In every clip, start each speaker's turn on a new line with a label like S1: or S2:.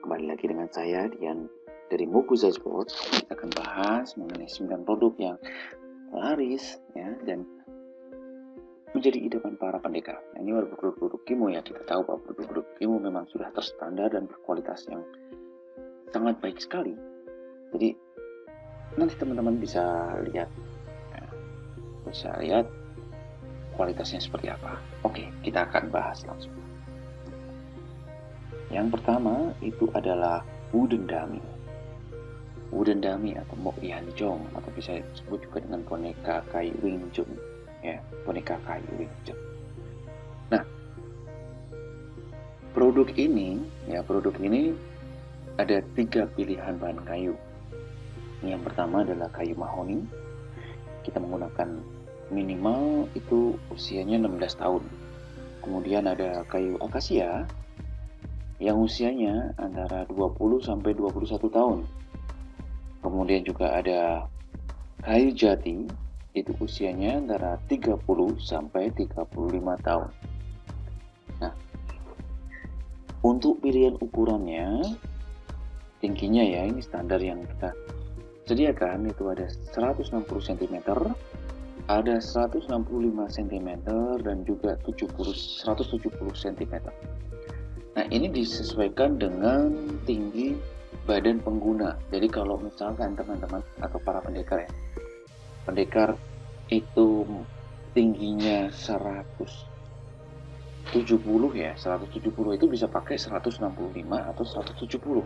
S1: Kembali lagi dengan saya Dian dari Mokuza Sport. Kita akan bahas mengenai 9 produk yang laris ya dan menjadi idaman para pendekar. Nah, ini adalah produk-produk Kimo ya. Kita tahu bahwa produk-produk Kimo memang sudah terstandar dan berkualitas yang sangat baik sekali. Jadi nanti teman-teman bisa lihat kualitasnya seperti apa. Oke, kita akan bahas langsung. Yang pertama itu adalah wooden dummy. Wooden dummy atau Mok Yan Jong atau bisa disebut juga dengan boneka kayu Wing Chun ya, boneka kayu Wing Chun. Nah, produk ini ada 3 pilihan bahan kayu. Yang pertama adalah kayu mahoni. Kita menggunakan minimal itu usianya 16 tahun. Kemudian ada kayu akasia yang usianya antara 20 sampai 21 tahun. Kemudian juga ada kayu jati, itu usianya antara 30 sampai 35 tahun. Nah, untuk pilihan ukurannya, tingginya ya, ini standar yang kita sediakan itu ada 160 cm, ada 165 cm, dan juga 170 cm. Nah, ini disesuaikan dengan tinggi badan pengguna. Jadi kalau misalkan teman-teman atau para pendekar ya, pendekar itu tingginya 170 ya, 170 itu bisa pakai 165 atau 170.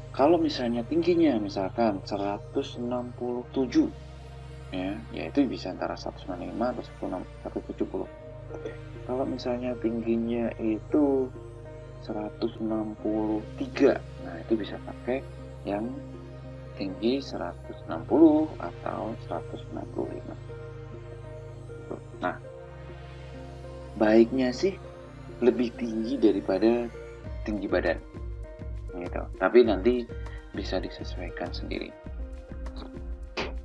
S1: Kalau misalnya tingginya misalkan 167 ya, itu bisa antara 165 atau 170. Kalau misalnya tingginya itu 163, nah itu bisa pakai yang tinggi 160 atau 165. Nah, baiknya sih lebih tinggi daripada tinggi badan gitu. Tapi nanti bisa disesuaikan sendiri.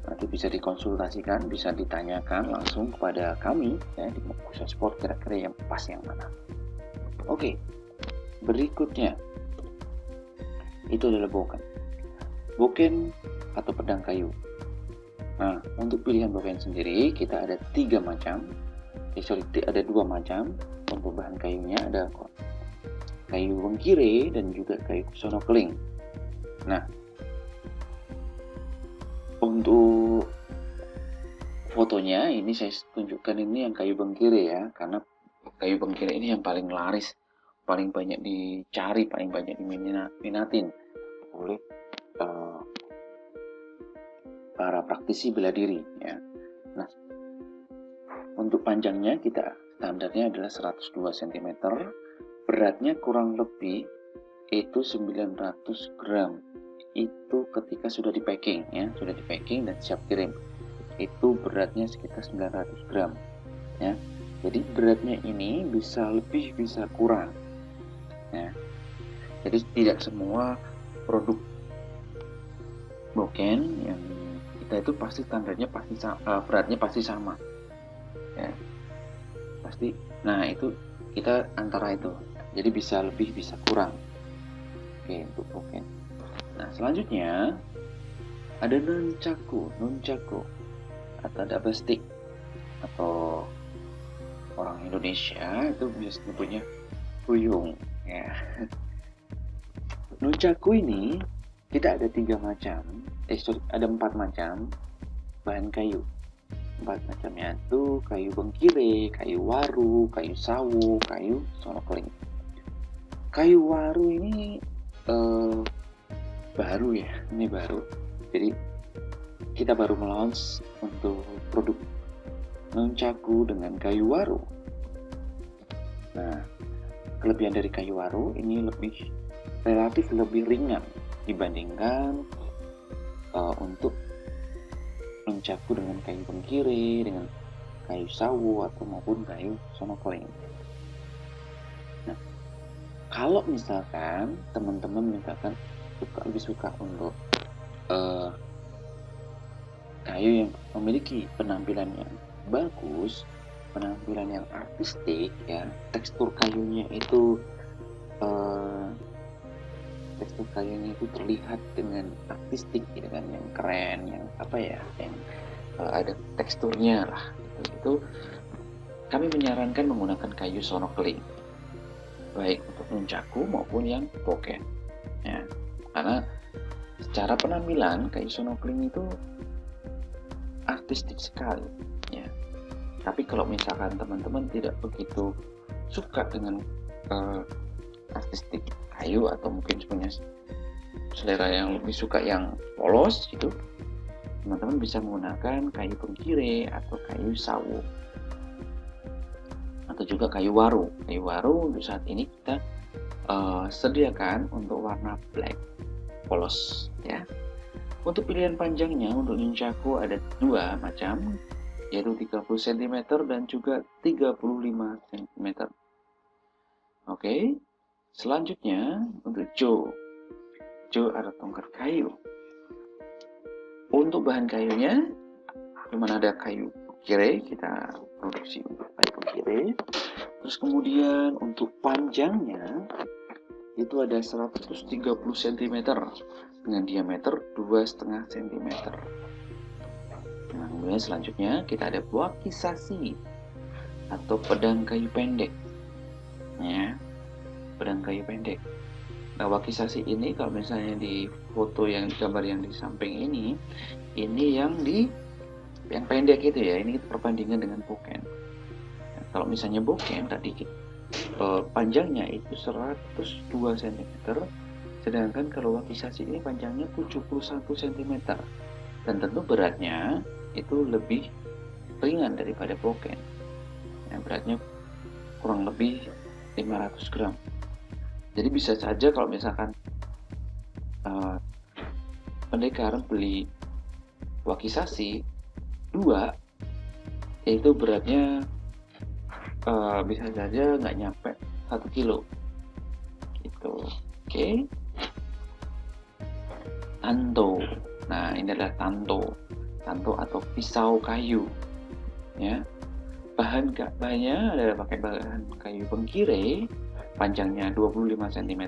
S1: Nanti bisa dikonsultasikan, bisa ditanyakan langsung kepada kami ya di Mokuza Sport, kira-kira yang pas yang mana. Oke, berikutnya itu adalah boken atau pedang kayu. Nah, untuk pilihan boken sendiri kita ada 3 macam. Ada 2 macam untuk bahan kayunya, ada kayu bengkire dan juga kayu sonokeling. Nah, untuk fotonya ini saya tunjukkan ini yang kayu bengkire ya, karena kayu bengkire ini yang paling laris, paling banyak dicari, paling banyak diminatin oleh para praktisi bela diri ya. Nah, untuk panjangnya kita standarnya adalah 102 cm, beratnya kurang lebih itu 900 gram. Itu ketika sudah di packing ya, sudah di packing dan siap kirim. Itu beratnya sekitar 900 gram ya. Jadi beratnya ini bisa lebih bisa kurang ya. Jadi tidak semua produk boken yang kita itu pasti standarnya pasti beratnya pasti sama ya, pasti. Nah, itu kita antara itu, jadi bisa lebih bisa kurang. Oke, untuk boken. Nah, selanjutnya ada nunchaku atau double stick, atau orang Indonesia itu biasa nyebutnya kuyung ya. Nunchaku ini kita ada 3 macam, ada 4 macam bahan kayu. 4 macamnya itu kayu bengkire, kayu waru, kayu sawu, kayu sonokeling. Kayu waru ini baru ya, ini baru. Jadi kita baru melaunch untuk produk nunchaku dengan kayu waru. Nah, kelebihan dari kayu waru ini relatif lebih ringan dibandingkan untuk nunchaku dengan kayu bengkire, dengan kayu sawu atau maupun kayu sonokeling. Nah, kalau misalkan teman-teman lebih suka untuk kayu yang memiliki penampilan yang bagus, penampilan yang artistik ya, tekstur kayunya itu atau kayunya itu terlihat dengan artistik gitu kan, yang keren, yang yang ada teksturnya lah. Itu kami menyarankan menggunakan kayu snorkeling, baik untuk nunchaku maupun yang boken. Ya, karena secara penampilan kayu snorkeling itu artistik sekali. Ya. Tapi kalau misalkan teman-teman tidak begitu suka dengan artistik kayu atau mungkin punya selera yang lebih suka yang polos gitu, teman-teman bisa menggunakan kayu bengkire atau kayu sawo atau juga kayu waru. Kayu waru untuk saat ini kita sediakan untuk warna black polos ya. Untuk pilihan panjangnya untuk nunchaku ada dua macam, yaitu 30 cm dan juga 35 cm. Oke, selanjutnya untuk jo ada tongkat kayu. Untuk bahan kayunya cuma ada kayu bengkire, kita produksi untuk kayu bengkire. Terus kemudian untuk panjangnya itu ada 130 cm dengan diameter 2,5 cm. Nah, kemudian selanjutnya kita ada wakisasi atau pedang kayu pendek. Ya, pedang kayu pendek. Nah, wakisasi ini kalau misalnya di foto yang gambar yang di samping ini yang pendek itu ya, ini perbandingan dengan boken. Nah, kalau misalnya boken tadi panjangnya itu 102 cm, sedangkan kalau wakisasi ini panjangnya 71 cm, dan tentu beratnya itu lebih ringan daripada boken. Yang beratnya kurang lebih 500 gram. Jadi bisa saja kalau misalkan pendekar beli wakisasi 2, yaitu beratnya bisa saja nggak nyampe 1 kilo gitu. Oke. Tanto. Nah, ini adalah tanto atau pisau kayu ya. Bahannya adalah pakai bahan kayu bengkire, panjangnya 25 cm,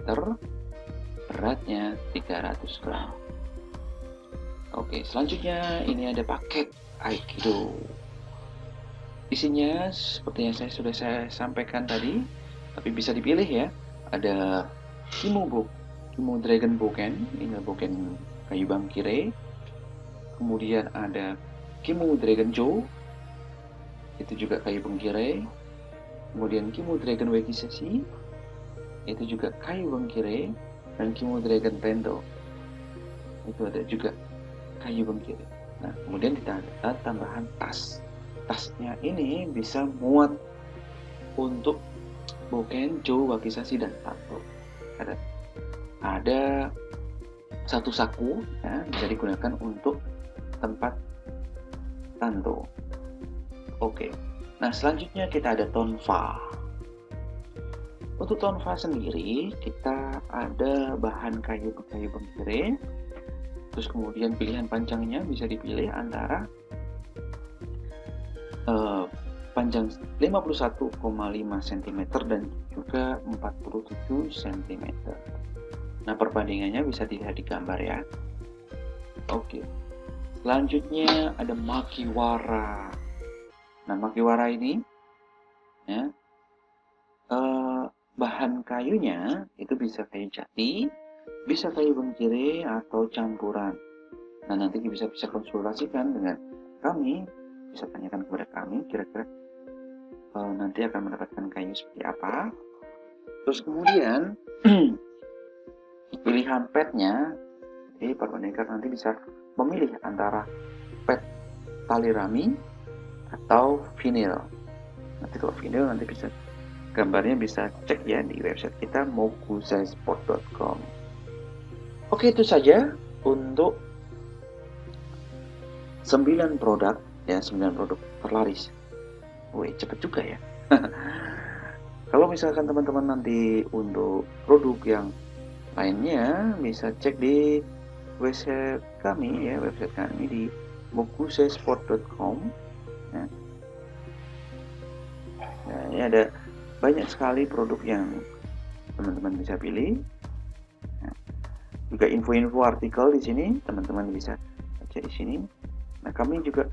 S1: beratnya 300 gram. Oke, selanjutnya ini ada paket aikido. Isinya seperti yang sudah saya sampaikan tadi, tapi bisa dipilih ya. Ada Kimo Dragon Boken, ini boken kayu bengkire. Kemudian ada Kimo Dragon Jo, itu juga kayu bengkire. Kemudian Kimo Dragon Wakisasi, itu juga kayu bengkire. Dan Kimo Dragon Tendo, itu ada juga kayu bengkire. Nah, kemudian kita ada tambahan tas. Tasnya ini bisa muat untuk boken, jo, wakisasi, dan tanto. Ada satu saku ya, bisa digunakan untuk tempat tanto. Oke. Nah, selanjutnya kita ada tonfa. Untuk tonfa sendiri kita ada bahan kayu bengkire. Terus kemudian pilihan panjangnya bisa dipilih antara panjang 51,5 cm dan juga 47 cm. Nah, perbandingannya bisa dilihat di gambar ya. Oke. Selanjutnya ada makiwara. Nah, makiwara ini ya, bahan kayunya itu bisa kayu jati, bisa kayu bengkire atau campuran. Nah, nanti bisa konsultasikan dengan kami, bisa tanyakan kepada kami kira-kira nanti akan mendapatkan kayu seperti apa. Terus kemudian pilihan petnya, jadi pendekar nanti bisa memilih antara pet tali rami atau vinil. Nanti kalau vinil nanti bisa gambarnya bisa cek ya di website kita mokusaisport.com. Oke, itu saja untuk 9 produk ya, 9 produk terlaris. Wih, cepet juga ya. Kalau misalkan teman-teman nanti untuk produk yang lainnya bisa cek di website kami ya, di mokusaisport.com ya. Nah, ini ada banyak sekali produk yang teman-teman bisa pilih. Nah, juga info-info artikel di sini, teman-teman bisa baca di sini. Nah, kami juga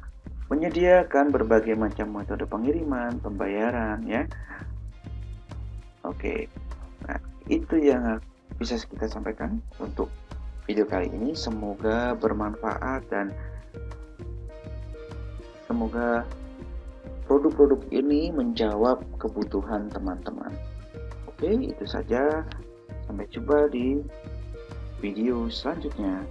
S1: menyediakan berbagai macam metode pengiriman, pembayaran ya. Oke. Nah, itu yang bisa kita sampaikan untuk video kali ini. Semoga bermanfaat dan semoga produk-produk ini menjawab kebutuhan teman-teman. Oke, itu saja. Sampai jumpa di video selanjutnya.